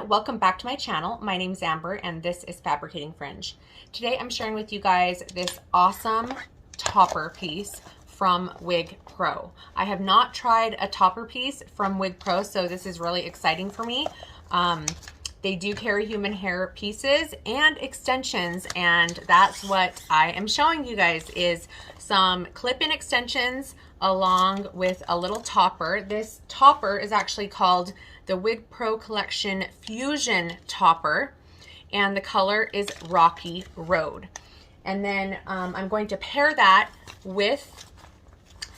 everyone, welcome back to my channel. My name is Amber and this is Fabricating Fringe. Today I'm sharing with you guys this awesome topper piece from Wig Pro. I have not tried a topper piece from Wig Pro, so this is really exciting for me. They do carry human hair pieces and extensions, and that's what I am showing you guys is some clip-in extensions along with a little topper. This topper is actually called the Wig Pro Collection Fusion Topper, and the color is Rocky Road. And then I'm going to pair that with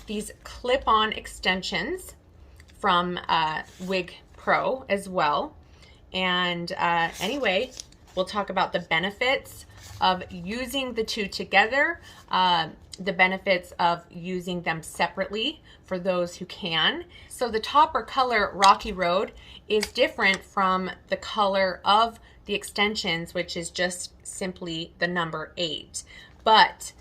these clip-on extensions from Wig Pro as well. And anyway, we'll talk about the benefits of using the two together, the benefits of using them separately for those who can. So the topper color Rocky Road is different from the color of the extensions, which is just simply the number 8. But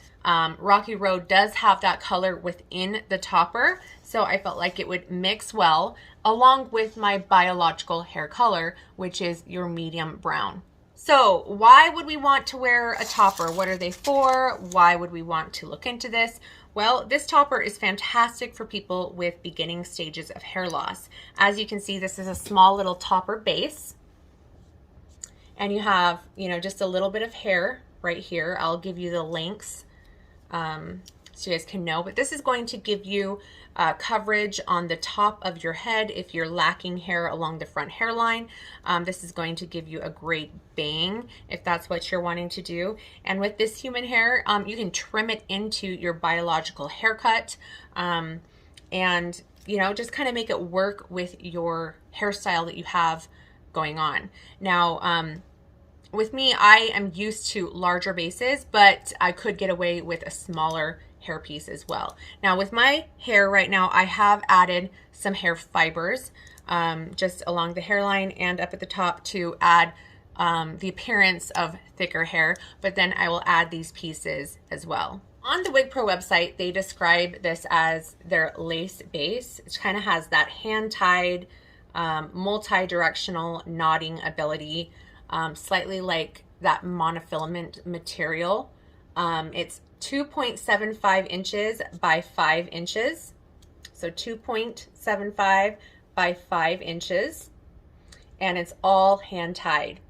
Rocky Road does have that color within the topper, so I felt like it would mix well along with my biological hair color, which is your medium brown. So why would we want to wear a topper? What are they for? Why would we want to look into this? Well, this topper is fantastic for people with beginning stages of hair loss. As you can see, this is a small little topper base, and you have, just a little bit of hair right here. I'll give you the links so you guys can know, but this is going to give you coverage on the top of your head if you're lacking hair along the front hairline. This is going to give you a great bang if that's what you're wanting to do. And with this human hair, you can trim it into your biological haircut, and just kind of make it work with your hairstyle that you have going on. Now, with me, I am used to larger bases, but I could get away with a smaller hair piece as well. Now with my hair right now, I have added some hair fibers just along the hairline and up at the top to add the appearance of thicker hair, but then I will add these pieces as well. On the Wig Pro website, they describe this as their lace base. It kind of has that hand-tied, multi-directional knotting ability, slightly like that monofilament material. It's 2.75 inches by 5 inches. So 2.75 by 5 inches. And it's all hand tied.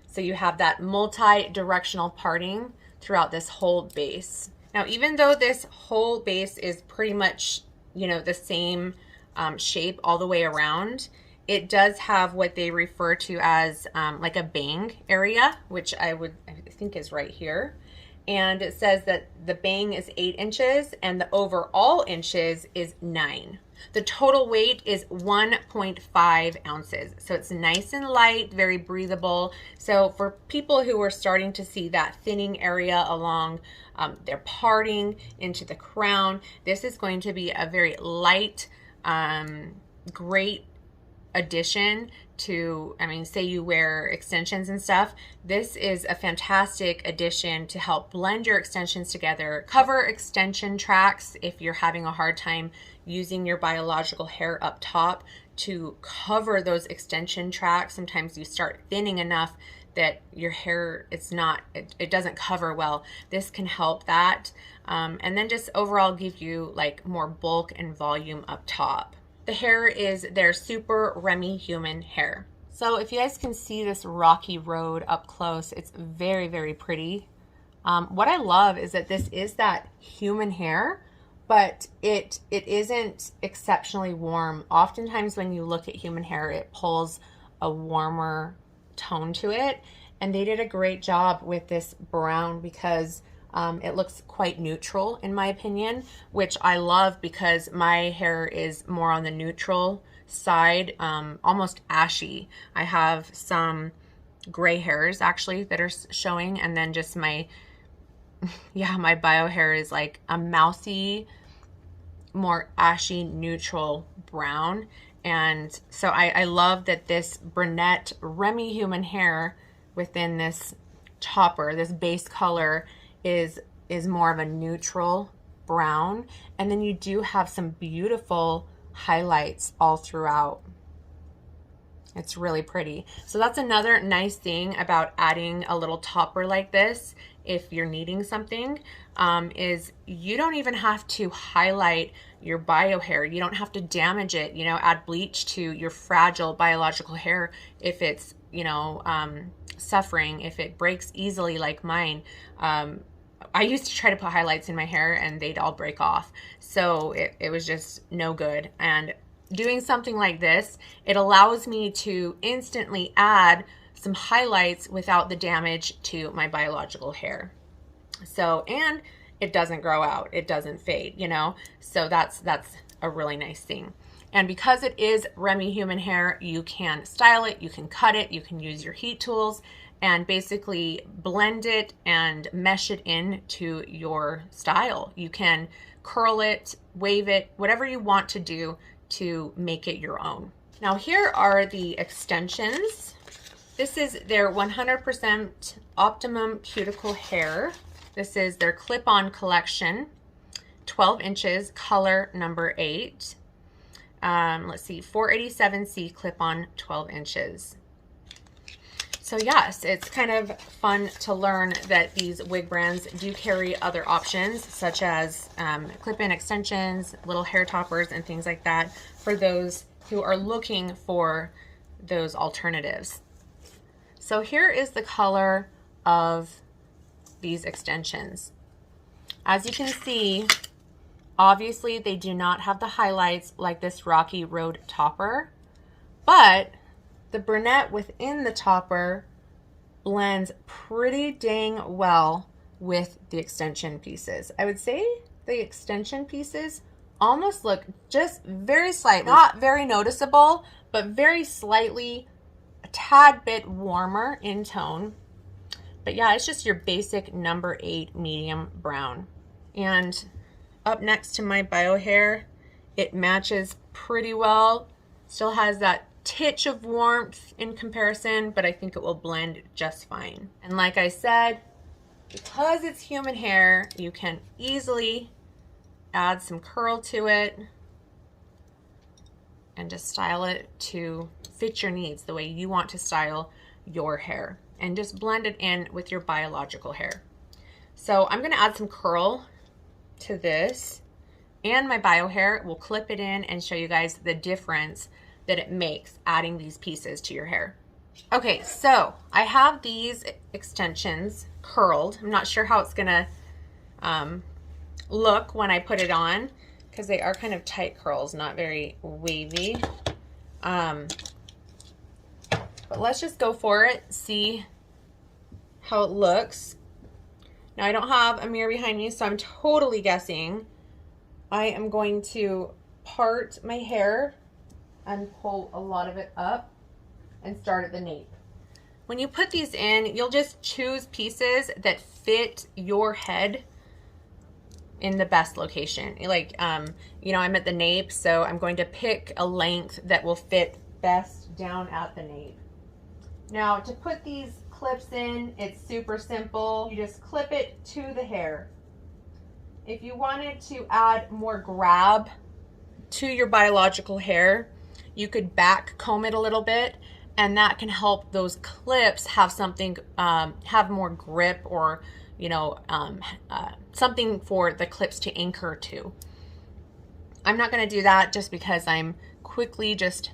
So you have that multi-directional parting throughout this whole base. Now, even though this whole base is pretty much, the same shape all the way around, it does have what they refer to as like a bang area, which I think is right here. And it says that the bang is 8 inches and the overall inches is 9. The total weight is 1.5 ounces. So it's nice and light, very breathable. So for people who are starting to see that thinning area along their parting into the crown, this is going to be a very light, great addition to, say you wear extensions and stuff, this is a fantastic addition to help blend your extensions together, cover extension tracks if you're having a hard time using your biological hair up top to cover those extension tracks. Sometimes you start thinning enough that your hair, it doesn't cover well. This can help that, and then just overall give you like more bulk and volume up top. The hair is their super Remy human hair. So if you guys can see this Rocky Road up close, it's very, very pretty. What I love is that this is that human hair, but it isn't exceptionally warm. Oftentimes when you look at human hair, it pulls a warmer tone to it. And they did a great job with this brown because it looks quite neutral in my opinion, which I love because my hair is more on the neutral side, almost ashy. I have some gray hairs actually that are showing, and then just my bio hair is like a mousy, more ashy neutral brown. And so I love that this brunette Remy human hair within this topper, this base color is more of a neutral brown, and then you do have some beautiful highlights all throughout. It's really pretty. So that's another nice thing about adding a little topper like this if you're needing something, is you don't even have to highlight your bio hair. You don't have to damage it, you know, add bleach to your fragile biological hair if it's, you know, suffering, if it breaks easily like mine. I used to try to put highlights in my hair and they'd all break off. So it was just no good. And doing something like this, it allows me to instantly add some highlights without the damage to my biological hair. So, and it doesn't grow out, it doesn't fade, you know? So that's a really nice thing. And because it is Remy human hair, you can style it, you can cut it, you can use your heat tools and basically blend it and mesh it into your style. You can curl it, wave it, whatever you want to do to make it your own. Now here are the extensions. This is their 100% Optimum Cuticle Hair. This is their clip-on collection, 12 inches, color number 8. Let's see, 487C clip-on, 12 inches. So yes, it's kind of fun to learn that these wig brands do carry other options, such as clip-in extensions, little hair toppers, and things like that for those who are looking for those alternatives. So here is the color of these extensions. As you can see, obviously they do not have the highlights like this Rocky Road topper, but the brunette within the topper blends pretty dang well with the extension pieces. I would say the extension pieces almost look just very slightly, not very noticeable, but very slightly, a tad bit warmer in tone. But yeah, it's just your basic number 8 medium brown. And up next to my bio hair, it matches pretty well. Still has that titch of warmth in comparison, but I think it will blend just fine. And like I said, because it's human hair, you can easily add some curl to it and just style it to fit your needs the way you want to style your hair, and just blend it in with your biological hair. So I'm going to add some curl to this and my bio hair. We'll clip it in and show you guys the difference that it makes adding these pieces to your hair. Okay, so I have these extensions curled. I'm not sure how it's gonna look when I put it on, because they are kind of tight curls, not very wavy. But let's just go for it, see how it looks. Now I don't have a mirror behind me, so I'm totally guessing. I am going to part my hair and pull a lot of it up and start at the nape. When you put these in, you'll just choose pieces that fit your head in the best location. Like, you know, I'm at the nape, so I'm going to pick a length that will fit best down at the nape. Now, to put these clips in, it's super simple. You just clip it to the hair. If you wanted to add more grab to your biological hair, you could back comb it a little bit, and that can help those clips have something, have more grip, or, you know, something for the clips to anchor to. I'm not going to do that just because I'm quickly just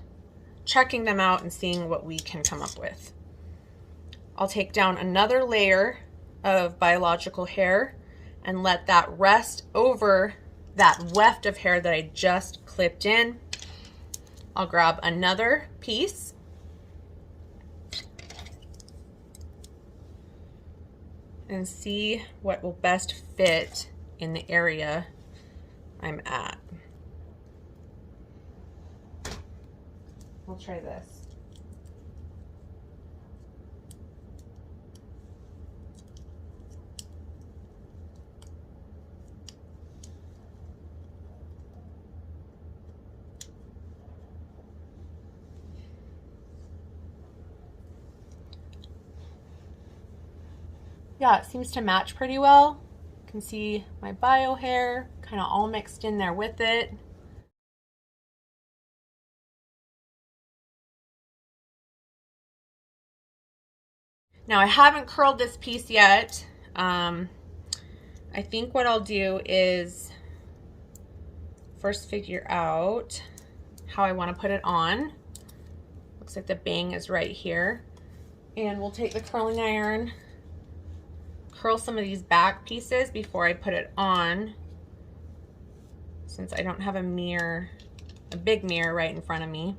checking them out and seeing what we can come up with. I'll take down another layer of biological hair and let that rest over that weft of hair that I just clipped in. I'll grab another piece and see what will best fit in the area I'm at. We'll try this. Yeah, it seems to match pretty well. You can see my bio hair kind of all mixed in there with it. Now I haven't curled this piece yet. I think what I'll do is first figure out how I want to put it on. Looks like the bang is right here. And we'll take the curling iron, curl some of these back pieces before I put it on, since I don't have a mirror, a big mirror right in front of me.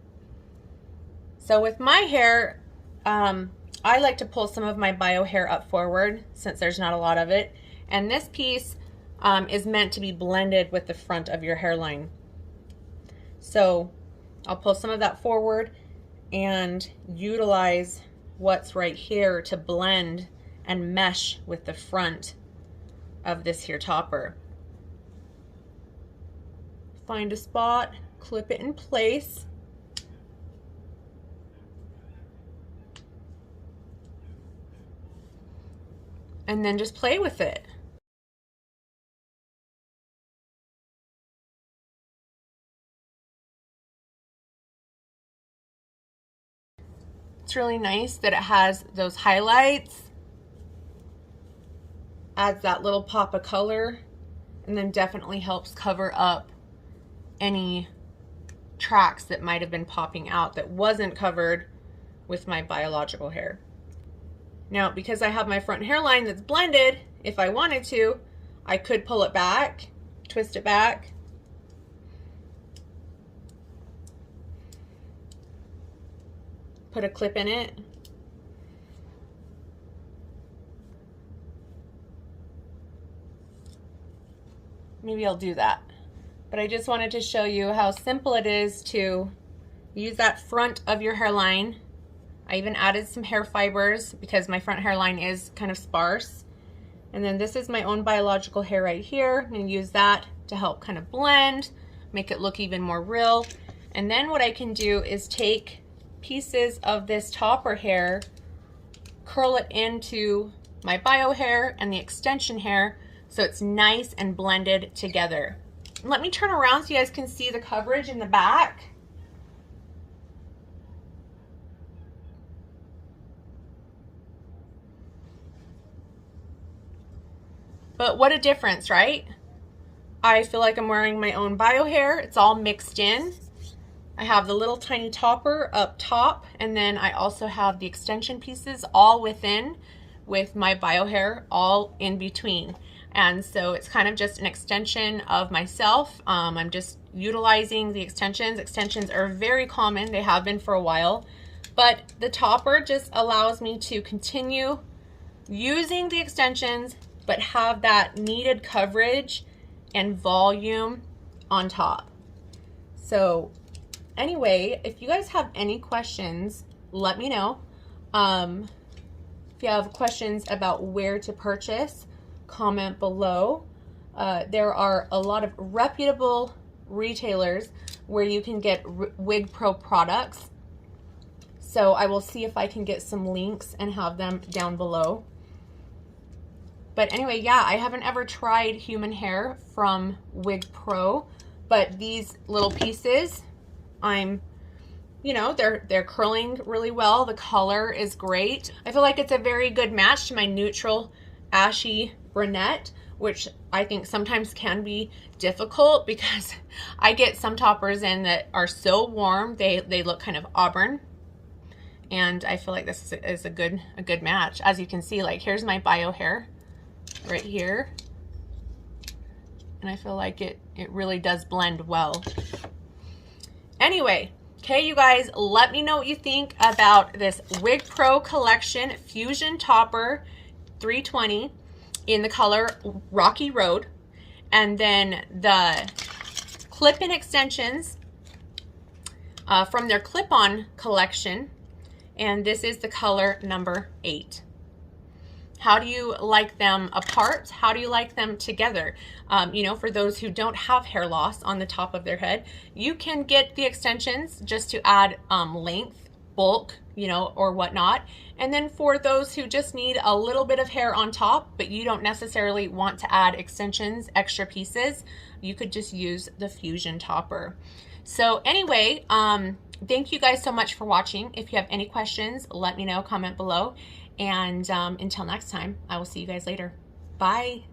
So with my hair, I like to pull some of my bio hair up forward since there's not a lot of it. And this piece is meant to be blended with the front of your hairline. So I'll pull some of that forward and utilize what's right here to blend and mesh with the front of this here topper. Find a spot, clip it in place. And then just play with it. It's really nice that it has those highlights, adds that little pop of color, and then definitely helps cover up any tracks that might have been popping out that wasn't covered with my biological hair. Now, because I have my front hairline that's blended, if I wanted to, I could pull it back, twist it back, put a clip in it, maybe I'll do that. But I just wanted to show you how simple it is to use that front of your hairline. I even added some hair fibers because my front hairline is kind of sparse. And then this is my own biological hair right here. I'm going to use that to help kind of blend, make it look even more real. And then what I can do is take pieces of this topper hair, curl it into my bio hair and the extension hair so it's nice and blended together. Let me turn around so you guys can see the coverage in the back. But what a difference, right? I feel like I'm wearing my own bio hair. It's all mixed in. I have the little tiny topper up top, and then I also have the extension pieces all within with my bio hair all in between. And so it's kind of just an extension of myself. I'm just utilizing the extensions. Extensions are very common. They have been for a while. But the topper just allows me to continue using the extensions but have that needed coverage and volume on top. So anyway, if you guys have any questions, let me know. If you have questions about where to purchase, comment below. There are a lot of reputable retailers where you can get Wig Pro products. So I will see if I can get some links and have them down below. But anyway, yeah, I haven't ever tried human hair from Wig Pro, but these little pieces, you know, they're curling really well. The color is great. I feel like it's a very good match to my neutral ashy brunette, which I think sometimes can be difficult because I get some toppers in that are so warm, they look kind of auburn. And I feel like this is a good match. As you can see, like here's my bio hair right here, and I feel like it really does blend well. Anyway, okay, you guys, let me know what you think about this Wig Pro Collection Fusion Topper 320 in the color Rocky Road, and then the clip-in extensions from their clip-on collection, and this is the color number 8. How do you like them apart? How do you like them together? You know, for those who don't have hair loss on the top of their head, you can get the extensions just to add length, bulk, you know, or whatnot. And then for those who just need a little bit of hair on top, but you don't necessarily want to add extensions, extra pieces, you could just use the Fusion Topper. So anyway, thank you guys so much for watching. If you have any questions, let me know, comment below. And until next time, I will see you guys later. Bye.